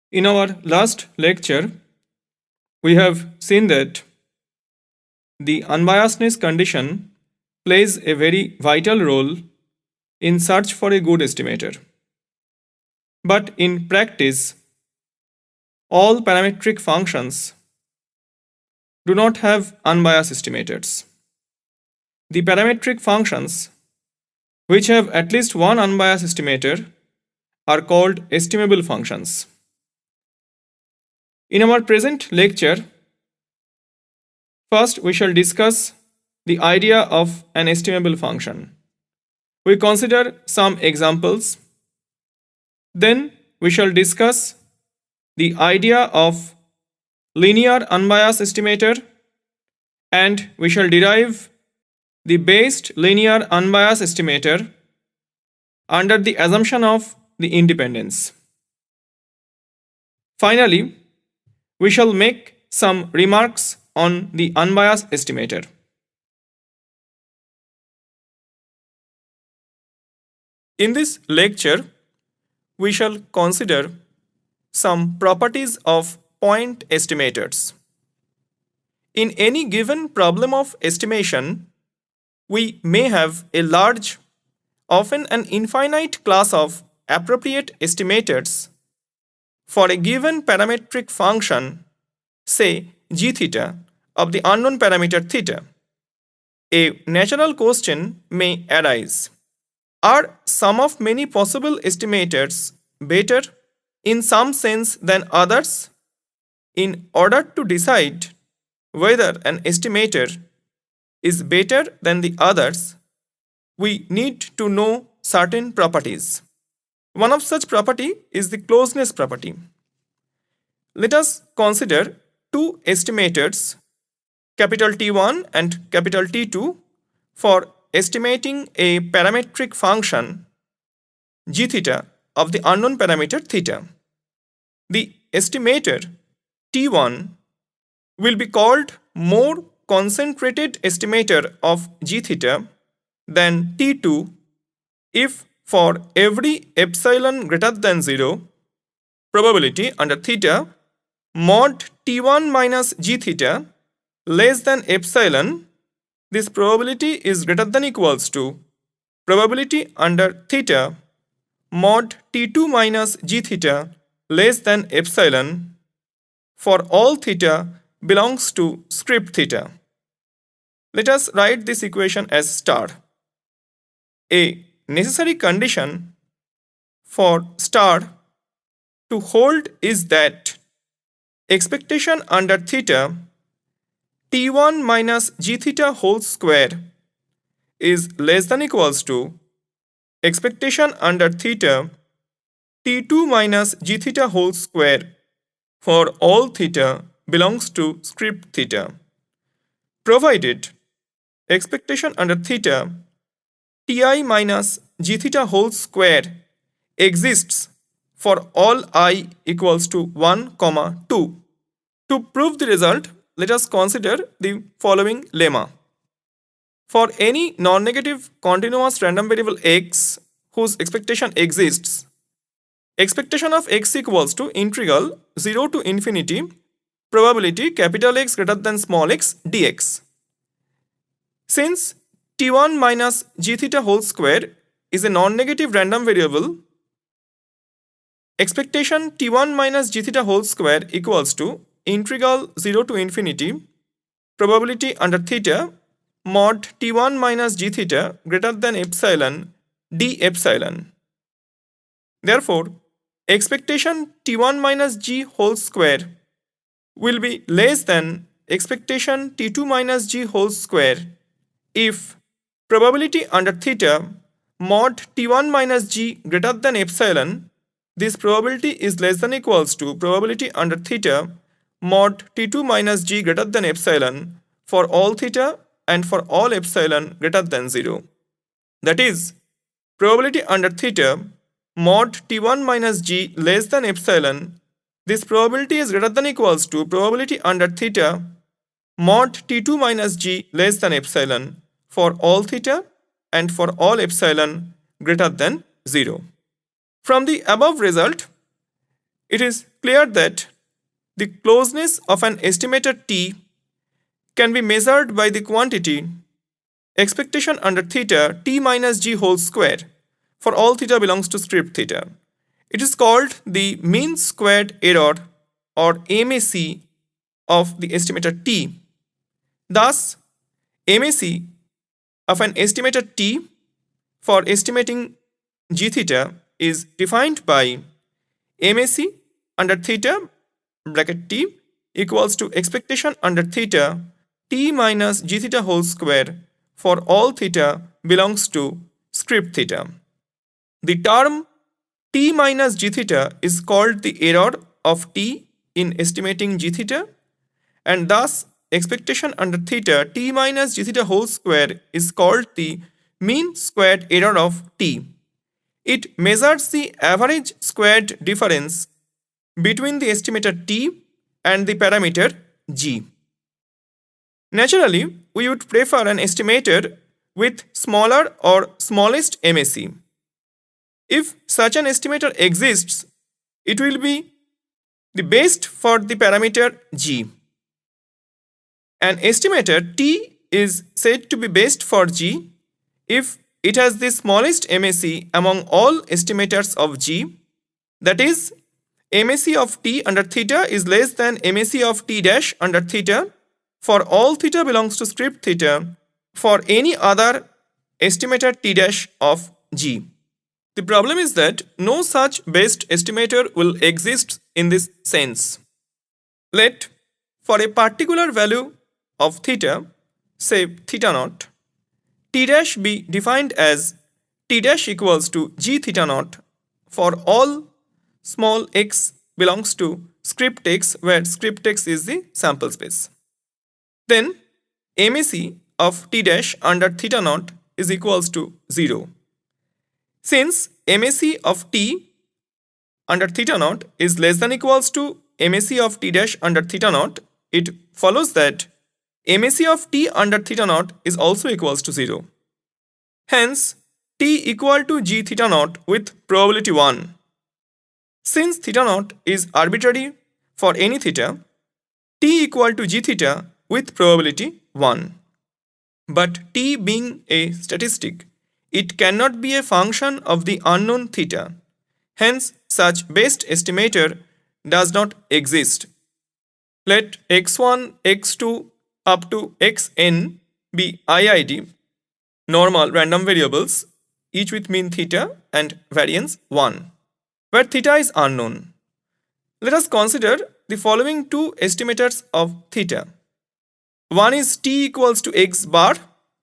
In our last lecture, we have seen that the unbiasedness condition plays a very vital role in search for a good estimator. But in practice, all parametric functions do not have unbiased estimators. The parametric functions which have at least one unbiased estimator are called estimable functions. In our present lecture, first we shall discuss the idea of an estimable function. We consider some examples. Then we shall discuss the idea of linear unbiased estimator, and we shall derive the based linear unbiased estimator under the assumption of the independence. Finally, we shall make some remarks on the unbiased estimator. In this lecture, we shall consider some properties of point estimators. In any given problem of estimation, we may have a large, often an infinite class of appropriate estimators for a given parametric function, say g theta, of the unknown parameter theta. A natural question may arise: are some of many possible estimators better in some sense than others? In order to decide whether an estimator is better than the others, we need to know certain properties. One of such property is the closeness property. Let us consider two estimators, capital T1 and capital T2, for estimating a parametric function g theta of the unknown parameter theta. The estimator T1 will be called more concentrated estimator of g theta than T2 if for every epsilon greater than 0 probability under theta mod T1 minus g theta less than epsilon, this probability is greater than equals to probability under theta mod T2 minus g theta less than epsilon for all theta belongs to script theta. Let us write this equation as star. A necessary condition for star to hold is that expectation under theta T1 minus g theta whole square is less than equals to expectation under theta T2 minus g theta whole square for all theta belongs to script theta, provided expectation under theta Ti minus g theta whole square exists for all I equals to 1, 2. To prove the result, let us consider the following lemma. For any non-negative continuous random variable x whose expectation exists, expectation of x equals to integral 0 to infinity probability capital X greater than small x dx. Since T1 minus g theta whole square is a non-negative random variable, expectation T1 minus g theta whole square equals to integral 0 to infinity probability under theta mod T1 minus g theta greater than epsilon d epsilon. Therefore, expectation T1 minus g whole square will be less than expectation T2 minus g whole square if probability under theta mod T1 minus g greater than epsilon, this probability is less than equals to probability under theta mod T2 minus g greater than epsilon for all theta and for all epsilon greater than 0. That is, probability under theta mod T1 minus g less than epsilon, this probability is greater than equals to probability under theta mod T2 minus g less than epsilon for all theta and for all epsilon greater than 0. From the above result, it is clear that the closeness of an estimator t can be measured by the quantity expectation under theta t minus g whole square for all theta belongs to script theta. It is called the mean squared error or MAC of the estimator t. Thus, MAC of an estimator t for estimating g theta is defined by MAC under theta bracket t equals to expectation under theta t minus g theta whole square for all theta belongs to script theta. The term t minus g theta is called the error of t in estimating g theta, and thus expectation under theta t minus g theta whole square is called the mean squared error of t. It measures the average squared difference between the estimator t and the parameter g. Naturally, we would prefer an estimator with smaller or smallest MAC. If such an estimator exists, it will be the best for the parameter g. An estimator t is said to be best for g if it has the smallest MAC among all estimators of g, that is, MAC of t under theta is less than MAC of t dash under theta for all theta belongs to script theta for any other estimator t dash of g. The problem is that no such best estimator will exist in this sense. Let, for a particular value of theta, say theta naught, t dash be defined as t dash equals to g theta naught for all small x belongs to script x, where script x is the sample space. Then MAC of t dash under theta naught is equals to 0. Since MAC of t under theta naught is less than equals to MAC of t dash under theta naught, it follows that MAC of t under theta naught is also equals to 0. Hence, t equal to g theta naught with probability 1. Since theta naught is arbitrary for any theta, t equal to g theta with probability 1. But t being a statistic, it cannot be a function of the unknown theta. Hence, such best estimator does not exist. Let x1, x2 up to xn be IID, normal random variables, each with mean theta and variance 1, where theta is unknown. Let us consider the following two estimators of theta. One is t equals to x bar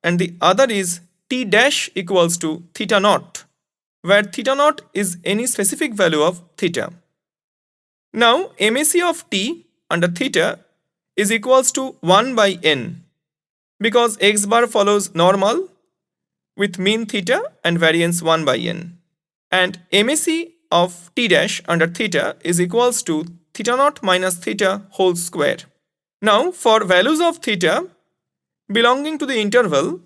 and the other is t dash equals to theta naught, where theta naught is any specific value of theta. Now, MAC of t under theta is equals to 1 by n because x bar follows normal with mean theta and variance 1 by n, and MAC of t dash under theta is equals to theta naught minus theta whole square. Now, for values of theta belonging to the interval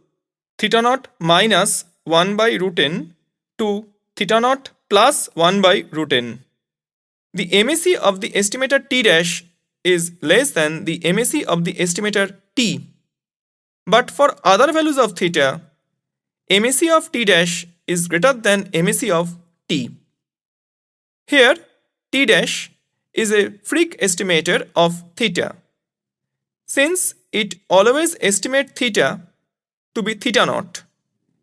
theta naught minus 1 by root n to theta naught plus 1 by root n, the MAC of the estimator t dash is less than the MAC of the estimator t. But for other values of theta, MAC of t dash is greater than MAC of t. Here, t dash is a freak estimator of theta, since it always estimates theta to be theta naught,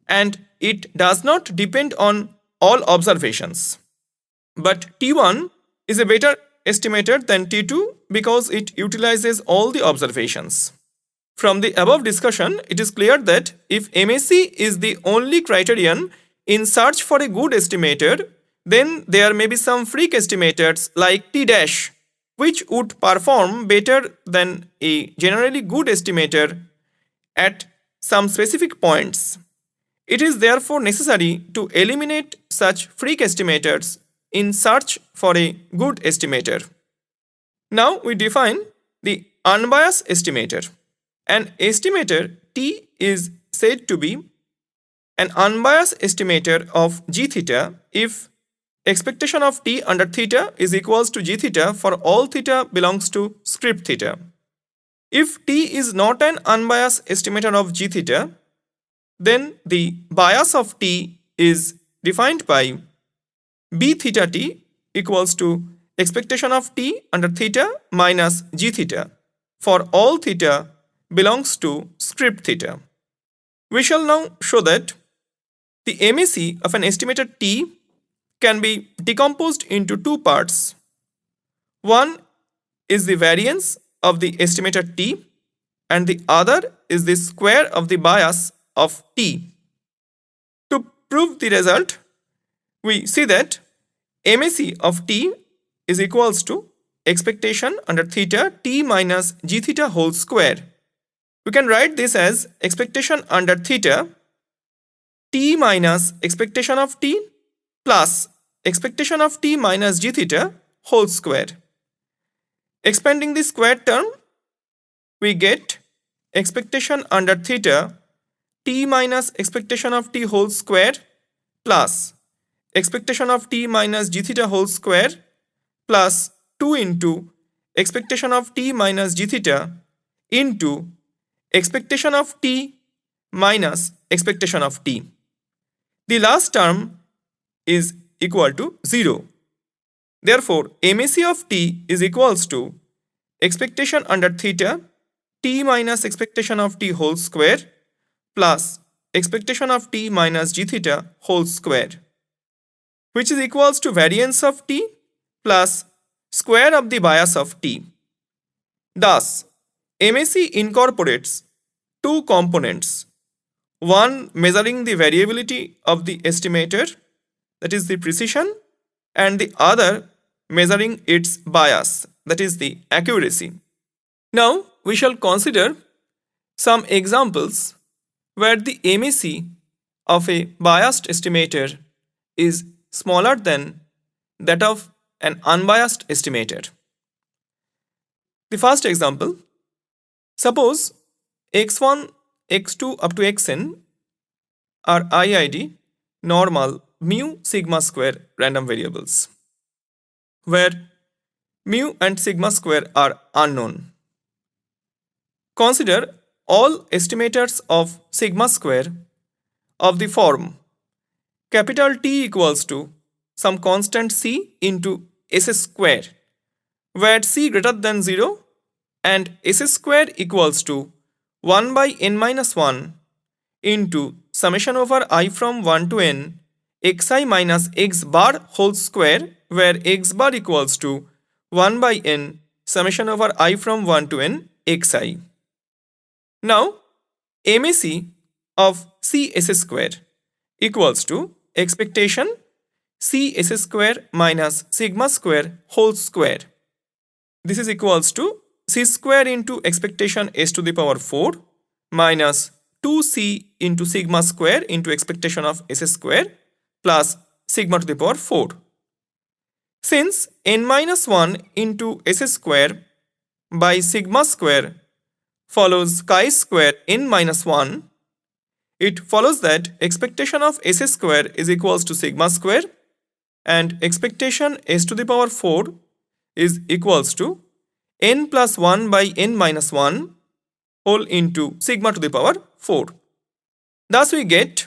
and it does not depend on all observations. But t1 is a better estimator than t2 because it utilizes all the observations. From the above discussion, it is clear that if MAC is the only criterion in search for a good estimator, then there may be some freak estimators like t dash, which would perform better than a generally good estimator at some specific points. It is therefore necessary to eliminate such freak estimators in search for a good estimator. Now we define the unbiased estimator. An estimator T is said to be an unbiased estimator of g theta if expectation of t under theta is equals to g theta for all theta belongs to script theta. If t is not an unbiased estimator of g theta, then the bias of t is defined by b theta t equals to expectation of t under theta minus g theta for all theta belongs to script theta. We shall now show that the MAC of an estimator t can be decomposed into two parts. One is the variance of the estimator t and the other is the square of the bias of t. To prove the result, we see that MAC of t is equals to expectation under theta t minus g theta whole square. We can write this as expectation under theta t minus expectation of t plus expectation of t minus g theta whole square. Expanding the square term, we get expectation under theta t minus expectation of t whole square plus expectation of t minus g theta whole square plus 2 into expectation of t minus g theta into expectation of t minus expectation of t. The last term is equal to 0. Therefore, MAC of t is equals to expectation under theta t minus expectation of t whole square plus expectation of t minus g theta whole square, which is equals to variance of t plus square of the bias of t. Thus, MAC incorporates two components, one measuring the variability of the estimator, that is the precision, and the other measuring its bias, that is the accuracy. Now we shall consider some examples where the MAC of a biased estimator is smaller than that of an unbiased estimator. The first example, suppose x1, x2 up to xn are IID, normal, mu, sigma square random variables, where mu and sigma square are unknown. Consider all estimators of sigma square of the form capital T equals to some constant c into s square, where c greater than 0 and s square equals to 1 by n minus 1 into summation over I from 1 to n xi minus x bar whole square, where x bar equals to 1 by n summation over I from 1 to n xi. Now, MAC of Cs square equals to expectation Cs square minus sigma square whole square. This is equals to c square into expectation s to the power 4 minus 2c into sigma square into expectation of s square plus sigma to the power 4. Since n minus 1 into s square by sigma square follows chi square n minus 1, it follows that expectation of s square is equals to sigma square and expectation s to the power 4 is equals to n plus 1 by n minus 1 whole into sigma to the power 4. Thus we get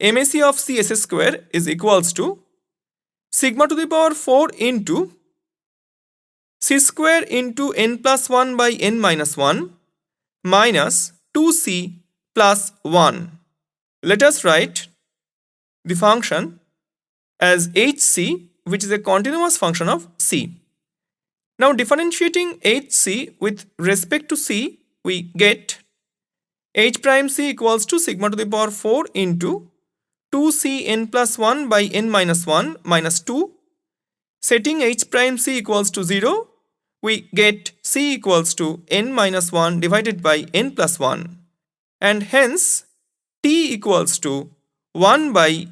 MAC of Cs square is equals to sigma to the power 4 into c square into n plus 1 by n minus 1 minus 2c plus 1. Let us write the function as hc, which is a continuous function of c. Now differentiating hc with respect to c, we get h prime c equals to sigma to the power 4 into 2c n plus 1 by n minus 1 minus 2. Setting h prime c equals to 0, we get c equals to n minus 1 divided by n plus 1, and hence t equals to 1 by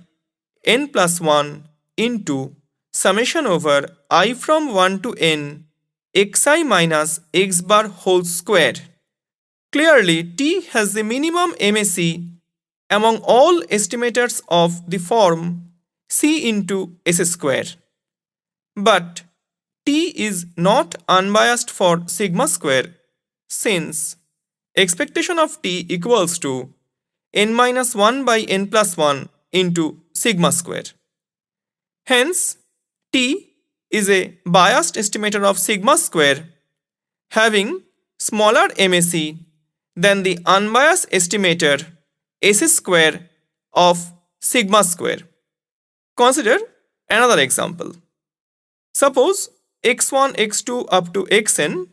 n plus 1 into summation over I from 1 to n xi minus x bar whole square. Clearly, t has the minimum MAC among all estimators of the form C into S square. But T is not unbiased for sigma square since expectation of T equals to n minus 1 by n plus 1 into sigma square. Hence, T is a biased estimator of sigma square having smaller MAC than the unbiased estimator S square of sigma square. Consider another example. Suppose x1, x2 up to xn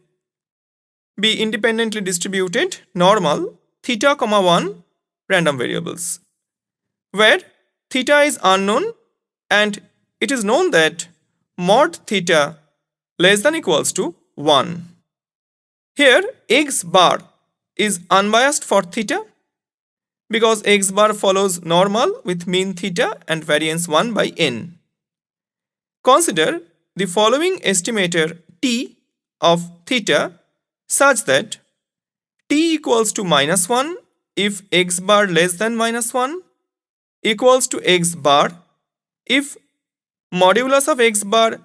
be independently distributed normal theta, 1 random variables, where theta is unknown and it is known that mod theta less than equals to 1. Here x bar is unbiased for theta because x bar follows normal with mean theta and variance 1 by n. Consider the following estimator T of theta such that T equals to minus 1 if x bar less than minus 1 equals to x bar if modulus of x bar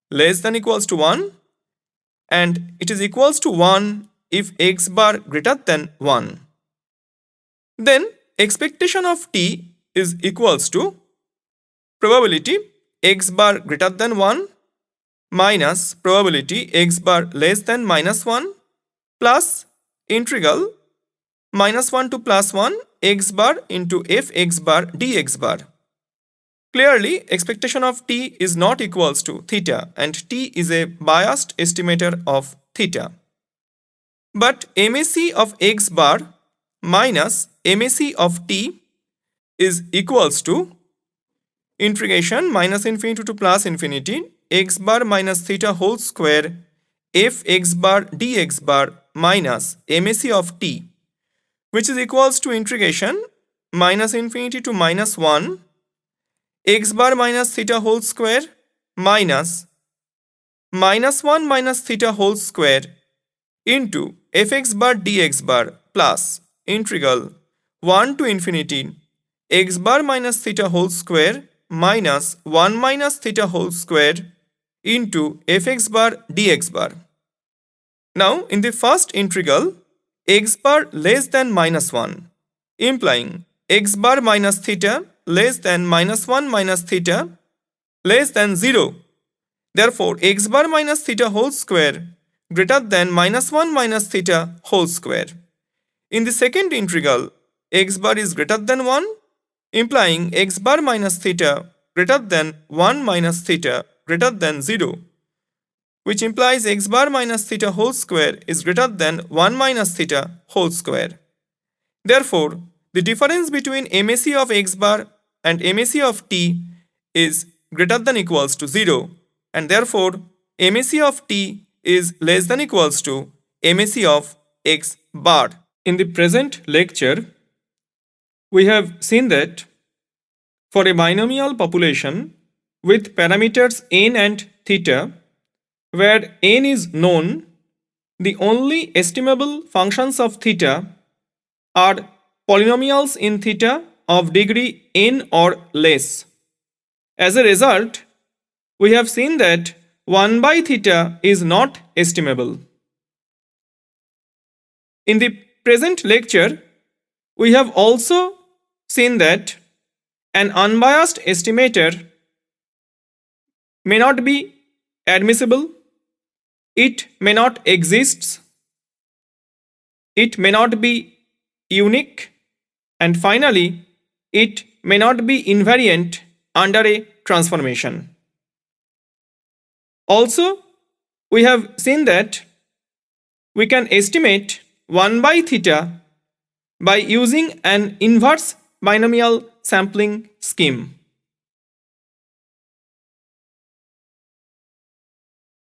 less than equals to 1 and it is equals to 1 if x bar greater than 1. Then expectation of T is equals to probability x bar greater than 1 minus probability x bar less than minus 1 plus integral minus 1 to plus 1 x bar into f x bar dx bar. Clearly, expectation of T is not equals to theta and T is a biased estimator of theta. But MAC of x bar minus MAC of T is equals to integration minus infinity to plus infinity x bar minus theta whole square f x bar dx bar minus MAC of T, which is equals to integration minus infinity to minus 1 x bar minus theta whole square minus 1 minus theta whole square into fx bar dx bar plus integral 1 to infinity x bar minus theta whole square minus 1 minus theta whole square into fx bar dx bar. Now in the first integral, x bar less than minus 1 implying x bar minus theta less than minus 1 minus theta less than 0. Therefore, x bar minus theta whole square greater than minus 1 minus theta whole square. In the second integral, x bar is greater than 1 implying x bar minus theta greater than 1 minus theta greater than 0, which implies x bar minus theta whole square is greater than 1 minus theta whole square. Therefore, the difference between MAC of x bar and MAC of T is greater than equals to 0 and therefore MAC of T is less than equals to MAC of x bar. In the present lecture, we have seen that for a binomial population with parameters n and theta, where n is known, the only estimable functions of theta are polynomials in theta of degree n or less. As a result, we have seen that 1 by theta is not estimable. In the present lecture, we have also seen that an unbiased estimator may not be admissible, it may not exist, it may not be unique, and finally, it may not be invariant under a transformation. Also, we have seen that we can estimate 1 by theta by using an inverse binomial sampling scheme.